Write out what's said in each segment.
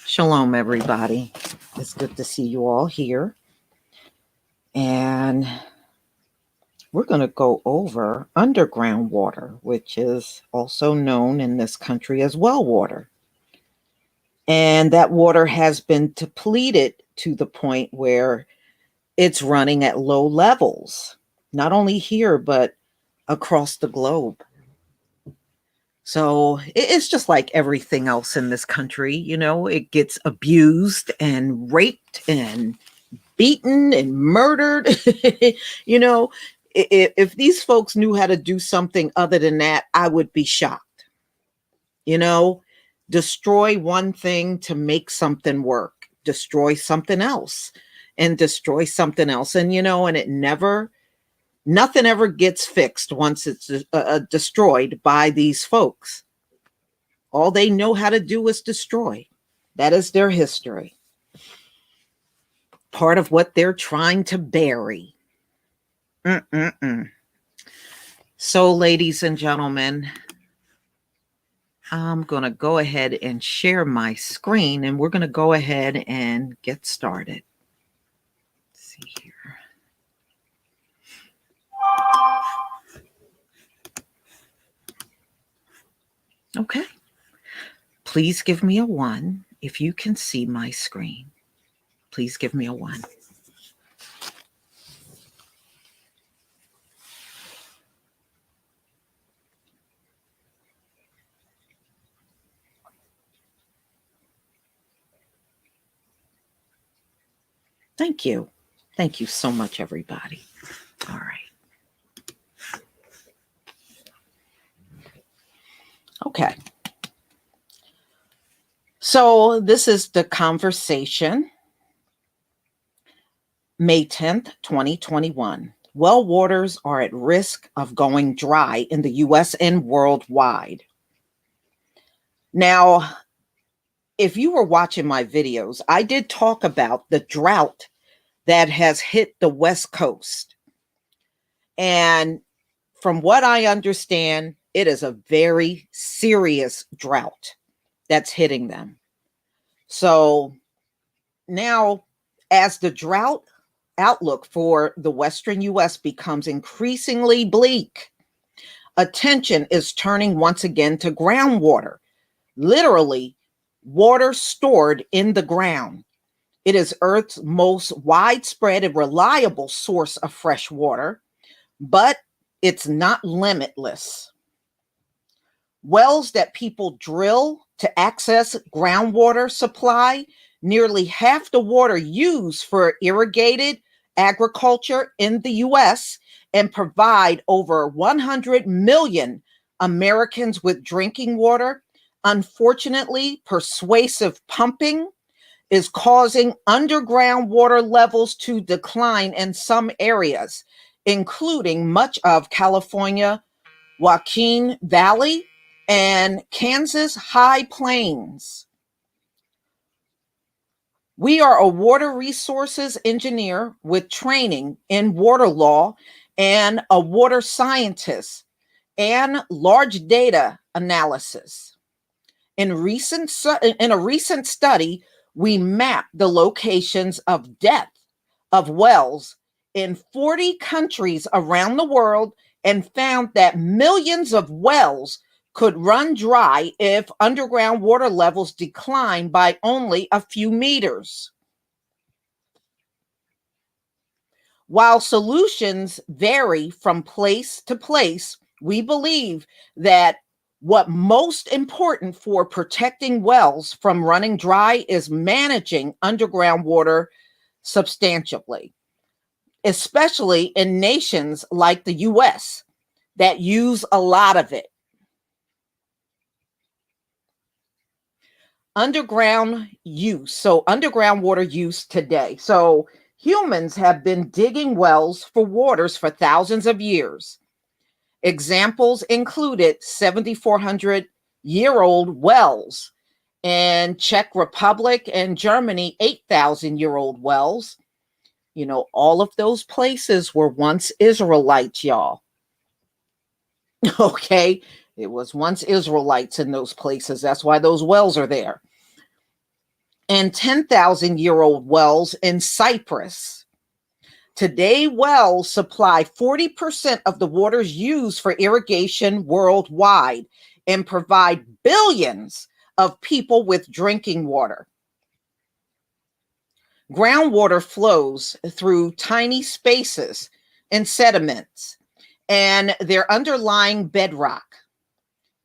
Shalom, everybody. It's good to see you all here. And we're going to go over underground water, which is also known in this country as well water. And that water has been depleted to the point where it's running at low levels, not only here, but across the globe. So it's just like everything else in this country, it gets abused and raped and beaten and murdered. If these folks knew how to do something other than that, I would be shocked. Destroy one thing to make something work, destroy something else and destroy something else. And, nothing ever gets fixed once it's destroyed by these folks. All they know how to do is destroy. That is their history. Part of what they're trying to bury. So, ladies and gentlemen, I'm going to go ahead and share my screen, and we're going to go ahead and get started. Let's see here. Okay. Please give me a 1 if you can see my screen. Please give me a 1. Thank you. Thank you so much, everybody. All right. Okay. So this is the conversation. May 10th, 2021. Well waters are at risk of going dry in the U.S. and worldwide. Now, if you were watching my videos, I did talk about the drought that has hit the West Coast. And from what I understand, it is a very serious drought that's hitting them. So now, as the drought outlook for the Western U.S. becomes increasingly bleak, attention is turning once again to groundwater, literally water stored in the ground. It is Earth's most widespread and reliable source of fresh water, but it's not limitless. Wells that people drill to access groundwater supply nearly half the water used for irrigated agriculture in the U.S. and provide over 100 million Americans with drinking water. Unfortunately, persuasive pumping is causing underground water levels to decline in some areas, including much of California, Joaquin Valley, and Kansas High Plains. We are a water resources engineer with training in water law and a water scientist and large data analysis. In a recent study, we mapped the locations of depth of wells in 40 countries around the world and found that millions of wells could run dry if underground water levels decline by only a few meters. While solutions vary from place to place, we believe that what most important for protecting wells from running dry is managing underground water substantially, especially in nations like the U.S. that use a lot of it. Underground water use today. So humans have been digging wells for waters for thousands of years. Examples included 7,400-year-old wells in Czech Republic and Germany, 8,000-year-old wells. All of those places were once Israelites, y'all. Okay, it was once Israelites in those places. That's why those wells are there. and 10,000-year-old wells in Cyprus. Today, wells supply 40% of the waters used for irrigation worldwide and provide billions of people with drinking water. Groundwater flows through tiny spaces and sediments and their underlying bedrock,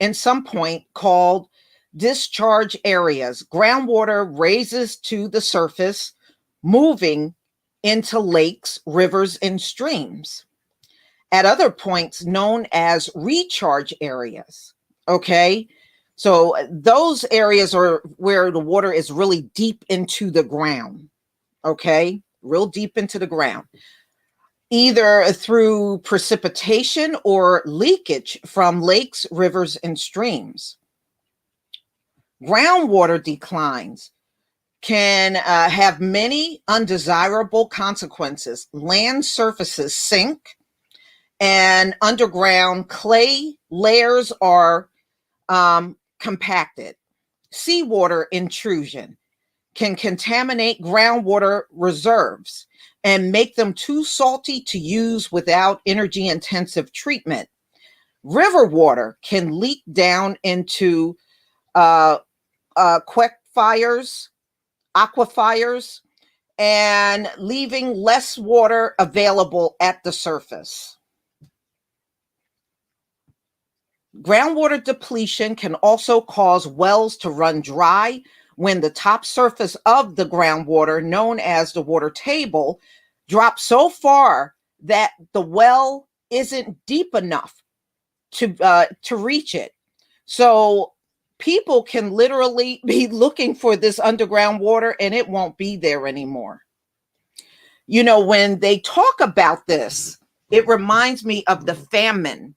in some point called discharge areas. Groundwater raises to the surface, moving into lakes, rivers, and streams. At other points known as recharge areas. Okay. So those areas are where the water is really deep into the ground. Okay. Real deep into the ground, either through precipitation or leakage from lakes, rivers, and streams. Groundwater declines can have many undesirable consequences. Land surfaces sink, and underground clay layers are compacted. Seawater intrusion can contaminate groundwater reserves and make them too salty to use without energy-intensive treatment. River water can leak down into aquifers, and leaving less water available at the surface. Groundwater depletion can also cause wells to run dry when the top surface of the groundwater, known as the water table, drops so far that the well isn't deep enough to reach it. So people can literally be looking for this underground water and it won't be there anymore. You know, when they talk about this, it reminds me of the famine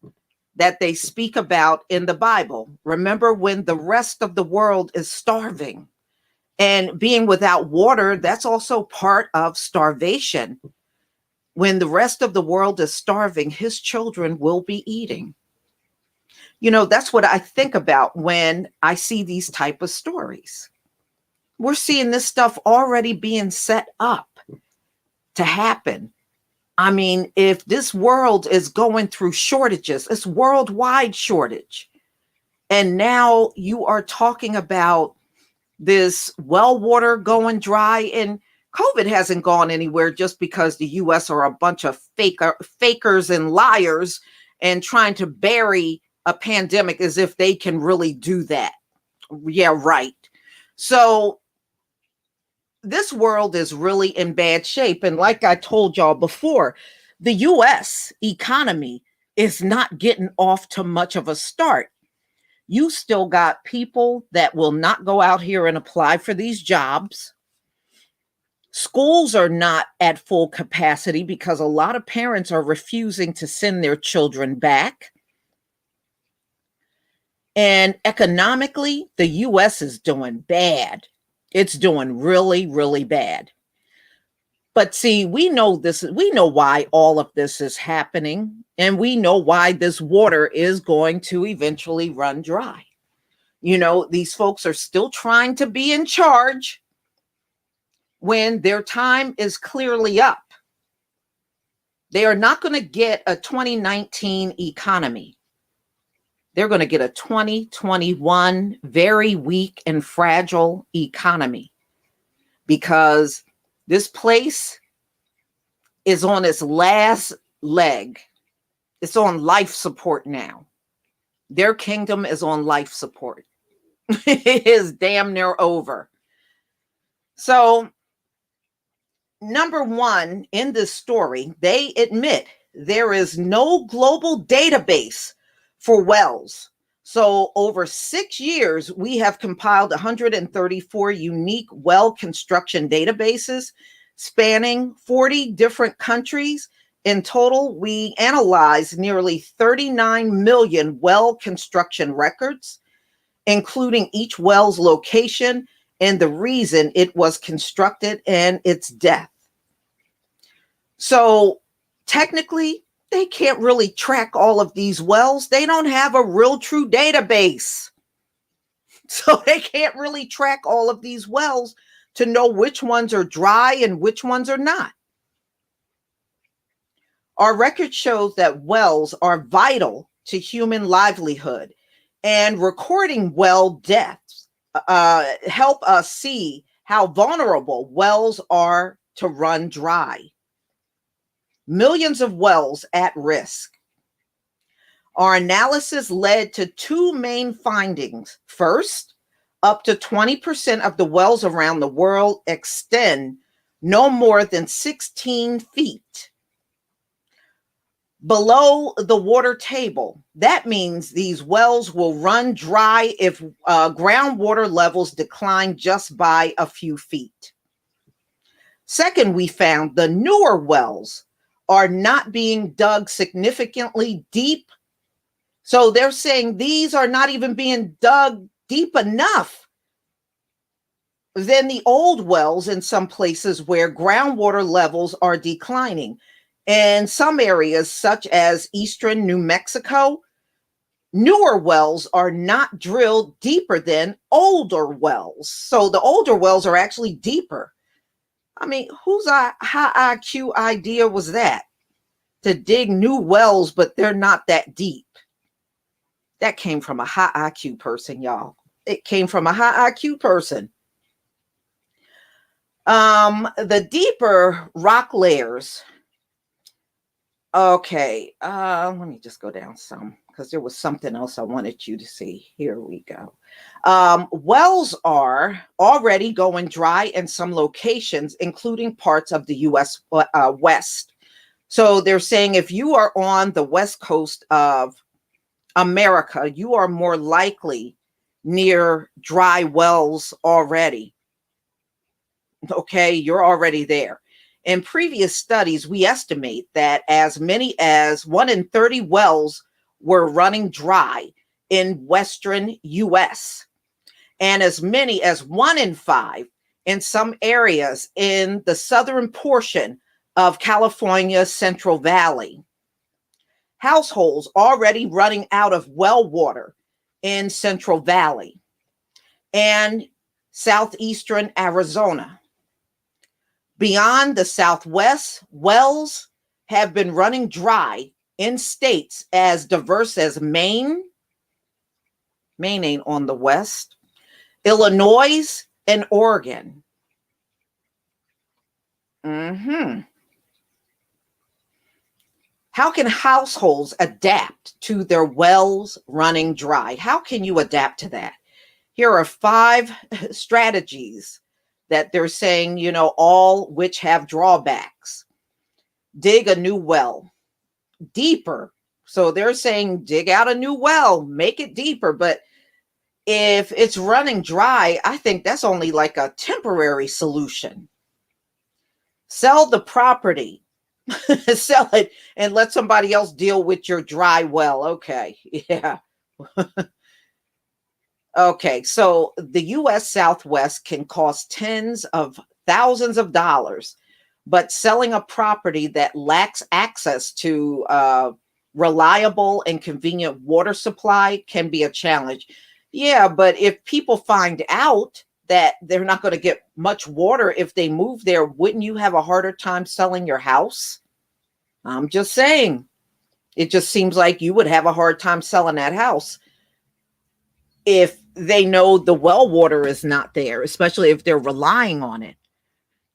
that they speak about in the Bible. Remember, when the rest of the world is starving and being without water, that's also part of starvation. When the rest of the world is starving, his children will be eating. You know, that's what I think about when I see these type of stories. We're seeing this stuff already being set up to happen. I mean, if this world is going through shortages, it's worldwide shortage. And now you are talking about this well water going dry, and COVID hasn't gone anywhere just because the US are a bunch of fakers and liars and trying to bury a pandemic as if they can really do that. Yeah, right. So this world is really in bad shape. And like I told y'all before, the US economy is not getting off to much of a start. You still got people that will not go out here and apply for these jobs. Schools are not at full capacity because a lot of parents are refusing to send their children back. And economically, the US is doing bad. It's doing really, really bad. But see, we know why all of this is happening, and we know why this water is going to eventually run dry. You know, these folks are still trying to be in charge when their time is clearly up. They are not going to get a 2019 economy. They're going to get a 2021 very weak and fragile economy, because this place is on its last leg. It's on life support now. Their kingdom is on life support. It is damn near over. So, number one, in this story, they admit there is no global database for wells. So over 6 years, we have compiled 134 unique well construction databases spanning 40 different countries. In total, we analyzed nearly 39 million well construction records, including each well's location and the reason it was constructed and its depth. So technically, they can't really track all of these wells. They don't have a real true database. So they can't really track all of these wells. to know which ones are dry and which ones are not. Our record shows that wells are vital to human livelihood, and recording well deaths help us see how vulnerable wells are to run dry. Millions of wells at risk. Our analysis led to two main findings. First, up to 20% of the wells around the world extend no more than 16 feet below the water table. That means these wells will run dry if groundwater levels decline just by a few feet. Second, we found the newer wells are not being dug significantly deep. So they're saying these are not even being dug deep enough than the old wells in some places where groundwater levels are declining. In some areas, such as eastern New Mexico, newer wells are not drilled deeper than older wells. So the older wells are actually deeper. I mean, whose high IQ idea was that? To dig new wells, but they're not that deep. That came from a high IQ person, y'all. It came from a high IQ person. The deeper rock layers. Okay, let me just go down some because there was something else I wanted you to see. Here we go. Wells are already going dry in some locations, including parts of the U.S. West. So they're saying if you are on the west coast of America, you are more likely near dry wells already. Okay, you're already there. In previous studies, we estimate that as many as 1 in 30 wells were running dry in western US, and as many as 1 in 5 in some areas in the southern portion of California's Central Valley. Households already running out of well water in Central Valley and southeastern Arizona. Beyond the Southwest, wells have been running dry in states as diverse as Maine. Maine ain't on the west. Illinois and Oregon. How can households adapt to their wells running dry? How can you adapt to that? Here are 5 strategies that they're saying, you know, all which have drawbacks. Dig a new well, deeper. So they're saying dig out a new well, make it deeper. But if it's running dry, I think that's only like a temporary solution. Sell the property, sell it and let somebody else deal with your dry well. Okay, yeah. Okay, so the U.S. Southwest can cost tens of thousands of dollars, but selling a property that lacks access to reliable and convenient water supply can be a challenge. Yeah, but if people find out that they're not going to get much water if they move there, wouldn't you have a harder time selling your house? I'm just saying. It just seems like you would have a hard time selling that house if they know the well water is not there, especially if they're relying on it,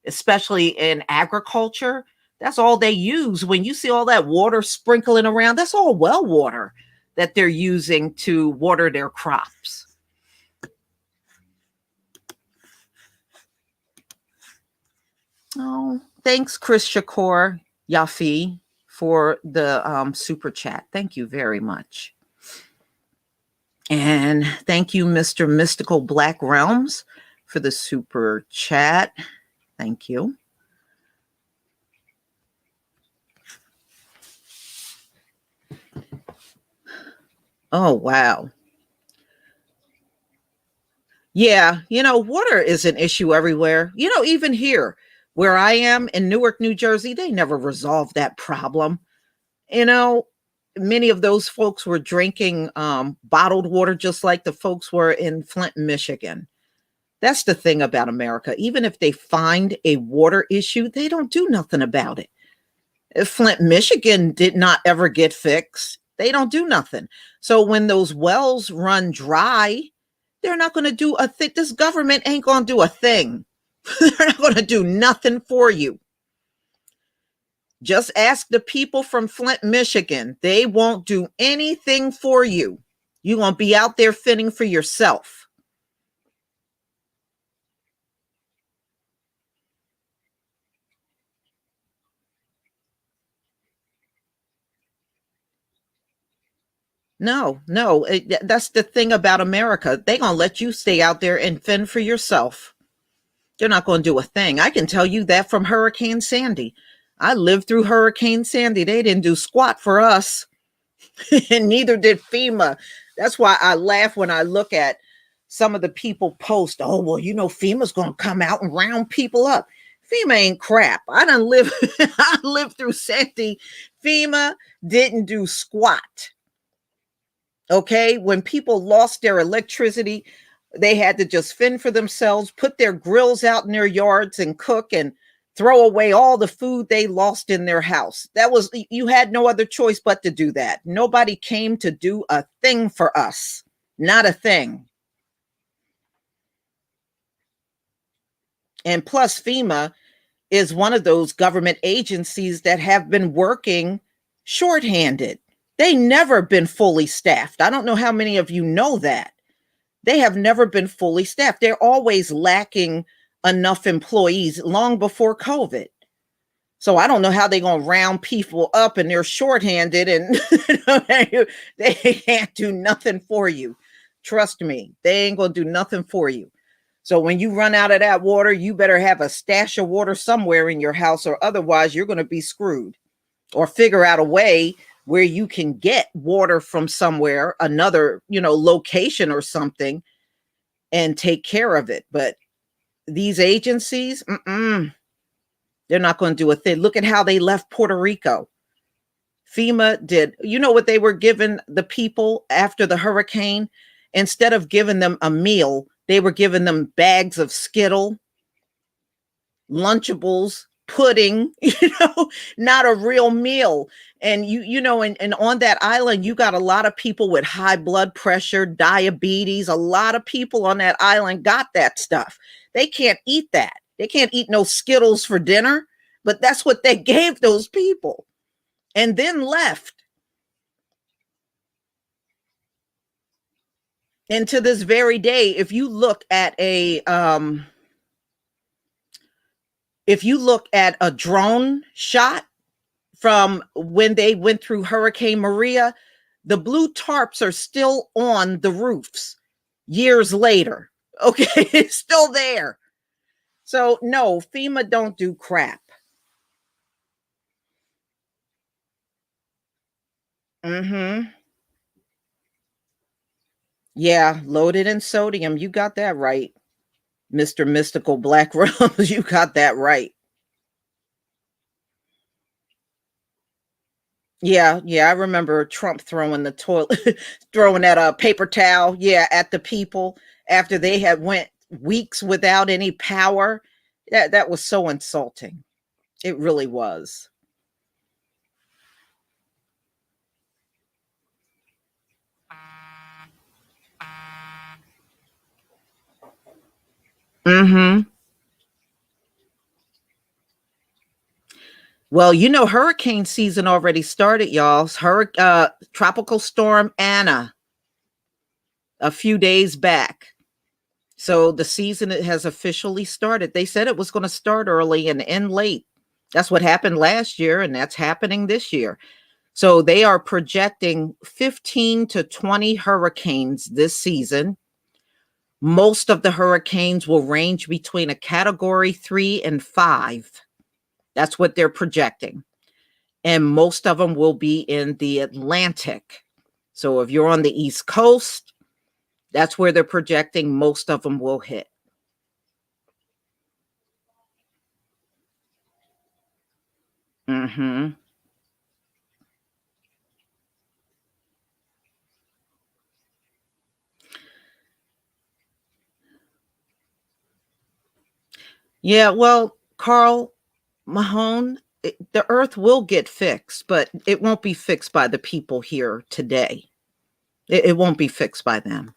especially in agriculture. That's all they use. When you see all that water sprinkling around, that's all well water that they're using to water their crops. Oh, thanks, Chris Shakur Yafi, for the super chat. Thank you very much. And thank you, Mr. Mystical Black Realms, for the super chat. Thank you. Oh, wow. Yeah, you know, water is an issue everywhere. You know, even here where I am in Newark, New Jersey, they never resolved that problem. You know, many of those folks were drinking bottled water just like the folks were in Flint, Michigan. That's the thing about America. Even if they find a water issue, they don't do nothing about it. If Flint, Michigan did not ever get fixed, they don't do nothing. So when those wells run dry, they're not going to do a thing. This government ain't going to do a thing. They're not going to do nothing for you. Just ask the people from Flint, Michigan. They won't do anything for you. You're going to be out there fending for yourself. No, no, that's the thing about America. They're going to let you stay out there and fend for yourself. They're not going to do a thing. I can tell you that from Hurricane Sandy. I lived through Hurricane Sandy. They didn't do squat for us, and neither did FEMA. That's why I laugh when I look at some of the people post, oh, well, FEMA's going to come out and round people up. FEMA ain't crap. I done live, I lived through Sandy. FEMA didn't do squat. Okay, when people lost their electricity, they had to just fend for themselves, put their grills out in their yards and cook and throw away all the food they lost in their house. You had no other choice but to do that. Nobody came to do a thing for us. Not a thing. And plus, FEMA is one of those government agencies that have been working shorthanded. They never been fully staffed. I don't know how many of you know that. They have never been fully staffed. They're always lacking enough employees long before COVID. So I don't know how they're going to round people up and they're shorthanded and they can't do nothing for you. Trust me, they ain't going to do nothing for you. So when you run out of that water, you better have a stash of water somewhere in your house, or otherwise you're going to be screwed. Or figure out a way where you can get water from somewhere, another, location or something, and take care of it. But these agencies, they're not going to do a thing. Look at how they left Puerto Rico. FEMA did. You know what they were giving the people after the hurricane? Instead of giving them a meal, they were giving them bags of Skittle, Lunchables, pudding, not a real meal. And and on that island, you got a lot of people with high blood pressure, diabetes. A lot of people on that island got that stuff. They can't eat that. They can't eat no Skittles for dinner, but that's what they gave those people and then left. And to this very day, if you look at a drone shot from when they went through Hurricane Maria, the blue tarps are still on the roofs years later. Okay, it's still there. So no, FEMA don't do crap. Mm-hmm. Yeah, loaded in sodium. You got that right, Mr. Mystical Black Rose. You got that right. Yeah, yeah, I remember Trump throwing the toilet, throwing that paper towel, yeah, at the people after they had went weeks without any power. That was so insulting. It really was. Mm-hmm. Well, hurricane season already started, y'all. Tropical storm Anna a few days back. So the season has officially started. They said it was going to start early and end late. That's what happened last year, and that's happening this year. So they are projecting 15 to 20 hurricanes this season. Most of the hurricanes will range between a category 3 and 5. That's what they're projecting. And most of them will be in the Atlantic. So if you're on the East Coast, that's where they're projecting most of them will hit. Mm-hmm. Yeah, well, Carl Mahone, the earth will get fixed, but it won't be fixed by the people here today. It won't be fixed by them.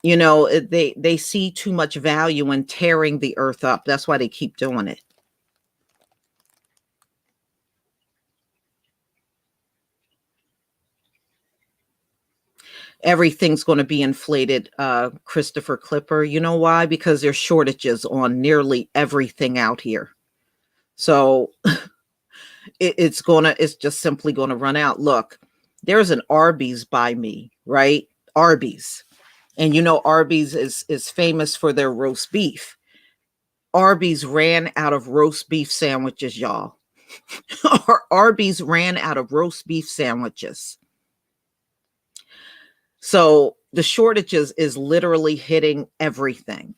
They see too much value in tearing the earth up. That's why they keep doing it. Everything's going to be inflated, Christopher Clipper. You know why? Because there's shortages on nearly everything out here. So it's just simply going to run out. Look, there's an Arby's by me, right? Arby's. And Arby's is famous for their roast beef. Arby's ran out of roast beef sandwiches, y'all. Arby's ran out of roast beef sandwiches. So the shortages is literally hitting everything.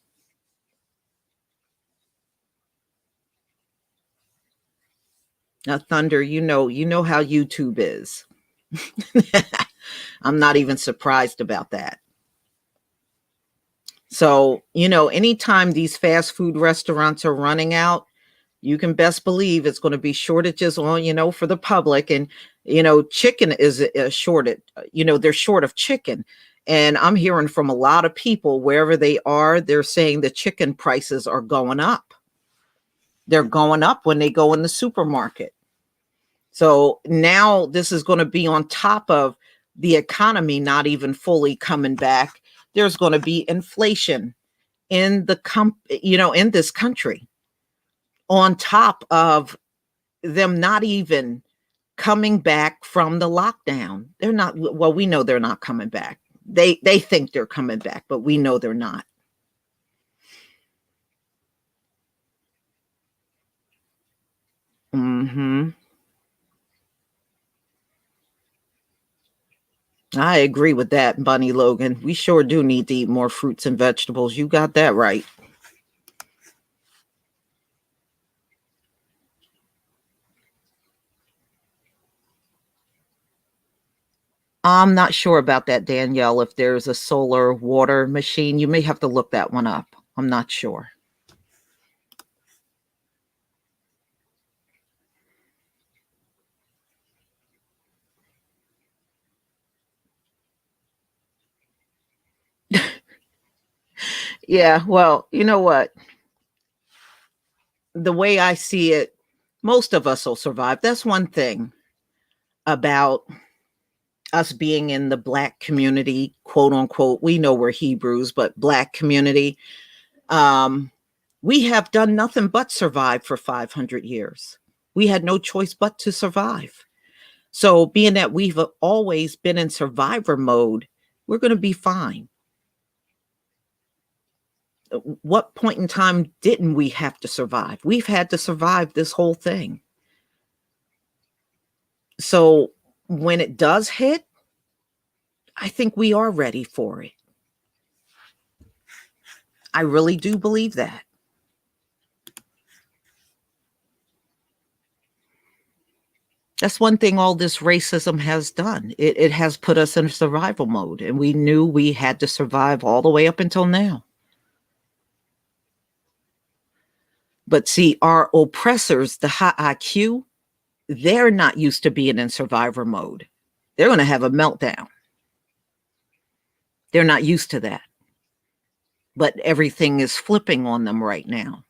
Now, Thunder, you know how YouTube is. I'm not even surprised about that. So, anytime these fast food restaurants are running out, you can best believe it's going to be shortages on, for the public. And, chicken is a shortage. They're short of chicken. And I'm hearing from a lot of people, wherever they are, they're saying the chicken prices are going up. They're going up when they go in the supermarket. So now this is going to be on top of the economy not even fully coming back. There's going to be inflation in in this country, on top of them not even coming back from the lockdown. They're not, well, we know they're not coming back. They think they're coming back, but we know they're not. Mhm. I agree with that, Bunny Logan. We sure do need to eat more fruits and vegetables. You got that right. I'm not sure about that, Danielle. If there's a solar water machine, you may have to look that one up. I'm not sure. Yeah, well, you know what? The way I see it, most of us will survive. That's one thing about us being in the Black community, quote unquote. We know we're Hebrews, but Black community. Um, we have done nothing but survive for 500 years. We had no choice but to survive. So, being that we've always been in survivor mode, we're going to be fine. What point in time didn't we have to survive? We've had to survive this whole thing. So, when it does hit, I think we are ready for it. I really do believe that. That's one thing all this racism has done. It has put us in survival mode, and we knew we had to survive all the way up until now. But see, our oppressors, the high IQ, they're not used to being in survivor mode. They're going to have a meltdown. They're not used to that. But everything is flipping on them right now.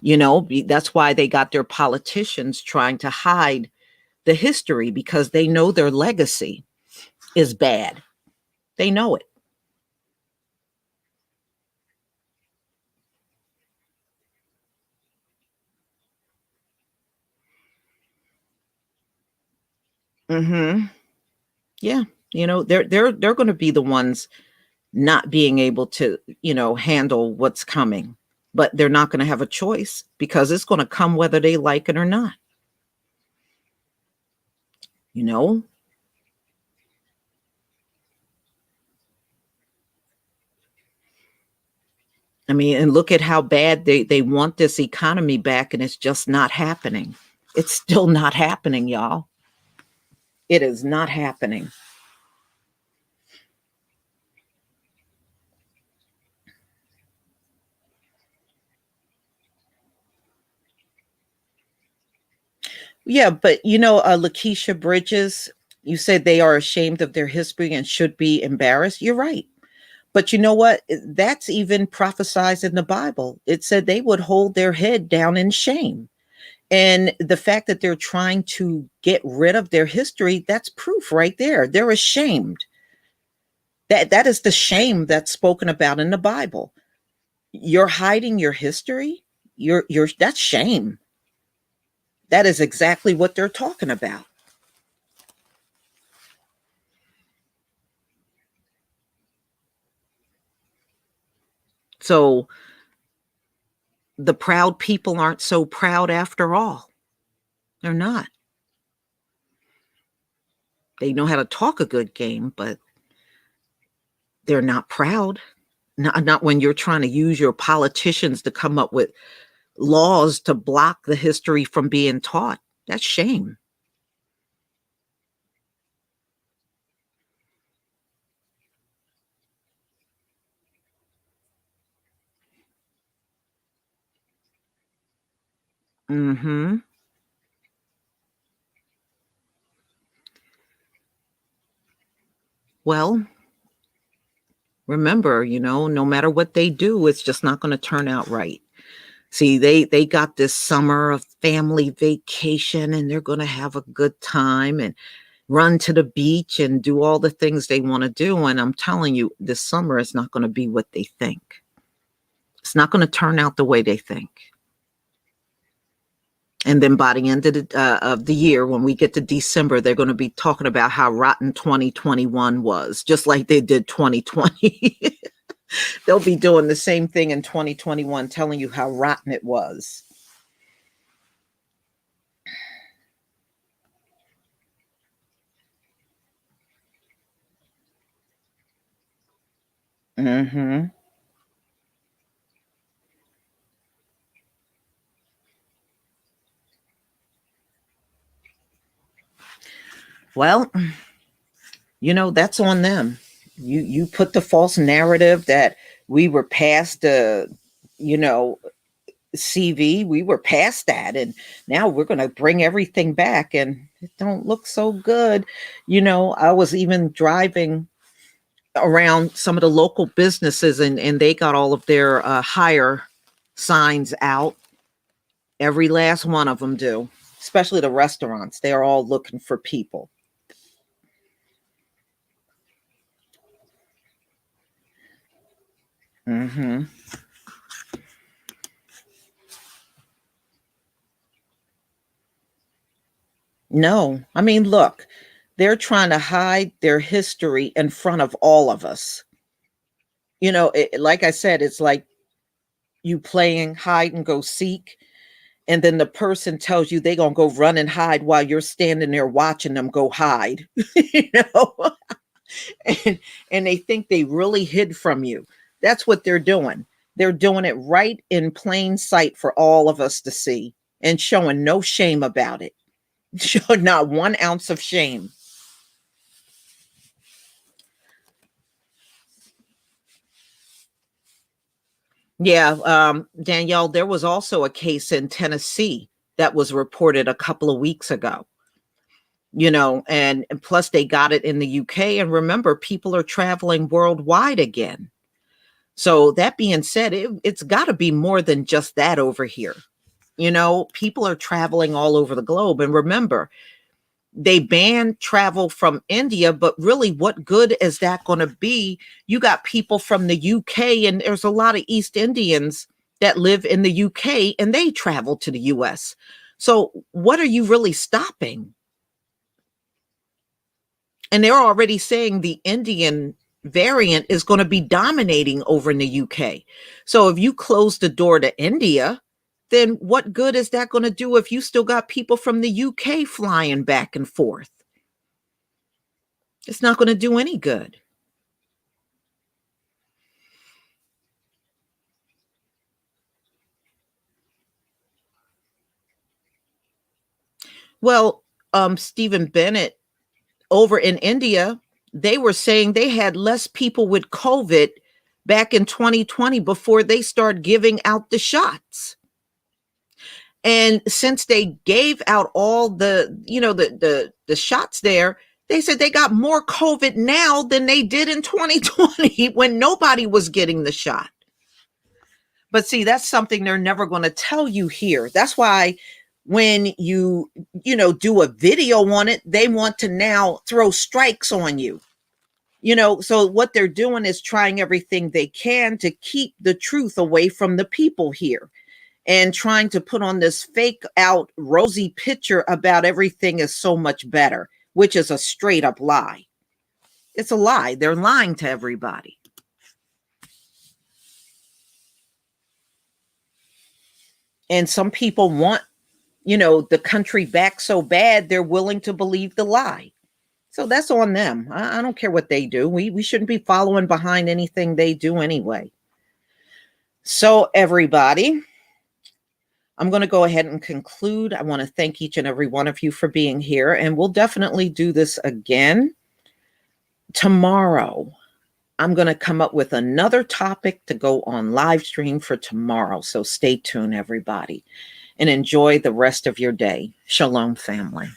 That's why they got their politicians trying to hide the history, because they know their legacy is bad. They know it. Mm-hmm. Yeah. They're going to be the ones not being able to, handle what's coming. But they're not going to have a choice, because it's going to come whether they like it or not. You know? I mean, and look at how bad they want this economy back, and it's just not happening. It's still not happening, y'all. It is not happening. Yeah, but Lakeisha Bridges, you said they are ashamed of their history and should be embarrassed. You're right. But you know what? That's even prophesied in the Bible. It said they would hold their head down in shame. And the fact that they're trying to get rid of their history, that's proof right there. They're ashamed. That is the shame that's spoken about in the Bible. You're hiding your history. You're that's shame. That is exactly what they're talking about. So the proud people aren't so proud after all. They're not. They know how to talk a good game, but they're not proud. Not when you're trying to use your politicians to come up with laws to block the history from being taught. That's shame. Hmm. Well, remember, no matter what they do, it's just not going to turn out right. See, they got this summer of family vacation and they're going to have a good time and run to the beach and do all the things they want to do. And I'm telling you, this summer is not going to be what they think. It's not going to turn out the way they think. And then by the end of the year, when we get to December, they're going to be talking about how rotten 2021 was, just like they did 2020. They'll be doing the same thing in 2021, telling you how rotten it was. Hmm. Well, that's on them. You put the false narrative that we were past the, you know, CV, we were past that, and now we're going to bring everything back, and it don't look so good. I was even driving around some of the local businesses, and they got all of their hire signs out. Every last one of them do, especially the restaurants. They're all looking for people. Hmm. No, I mean, look, they're trying to hide their history in front of all of us. Like I said, it's like you playing hide and go seek, and then the person tells you they gonna go run and hide while you're standing there watching them go hide. you know and, and they think they really hid from you. That's what they're doing. They're doing it right in plain sight for all of us to see, and showing no shame about it. Showing not 1 ounce of shame. Yeah, Danielle, there was also a case in Tennessee that was reported a couple of weeks ago. And plus they got it in the UK. And remember, people are traveling worldwide again. So that being said, it's got to be more than just that over here. People are traveling all over the globe. And remember, they banned travel from India, but really, what good is that going to be? You got people from the UK, and there's a lot of East Indians that live in the UK and they travel to the US. So, what are you really stopping? And they're already saying the Indian variant is going to be dominating over in the UK. So if you close the door to India, then what good is that going to do if you still got people from the UK flying back and forth? It's not going to do any good. Well, Stephen Bennett over in India, they were saying they had less people with COVID back in 2020 before they started giving out the shots. And since they gave out all the, the shots there, they said they got more COVID now than they did in 2020 when nobody was getting the shot. But see, that's something they're never going to tell you here. That's why when you do a video on it, they want to now throw strikes on you. So what they're doing is trying everything they can to keep the truth away from the people here, and trying to put on this fake out rosy picture about everything is so much better, which is a straight up lie. It's a lie. They're lying to everybody. And some people want, the country back so bad, they're willing to believe the lie. So that's on them. I don't care what they do. We shouldn't be following behind anything they do anyway. So everybody, I'm going to go ahead and conclude. I want to thank each and every one of you for being here, and we'll definitely do this again. Tomorrow, I'm going to come up with another topic to go on live stream for tomorrow. So stay tuned, everybody, and enjoy the rest of your day. Shalom, family.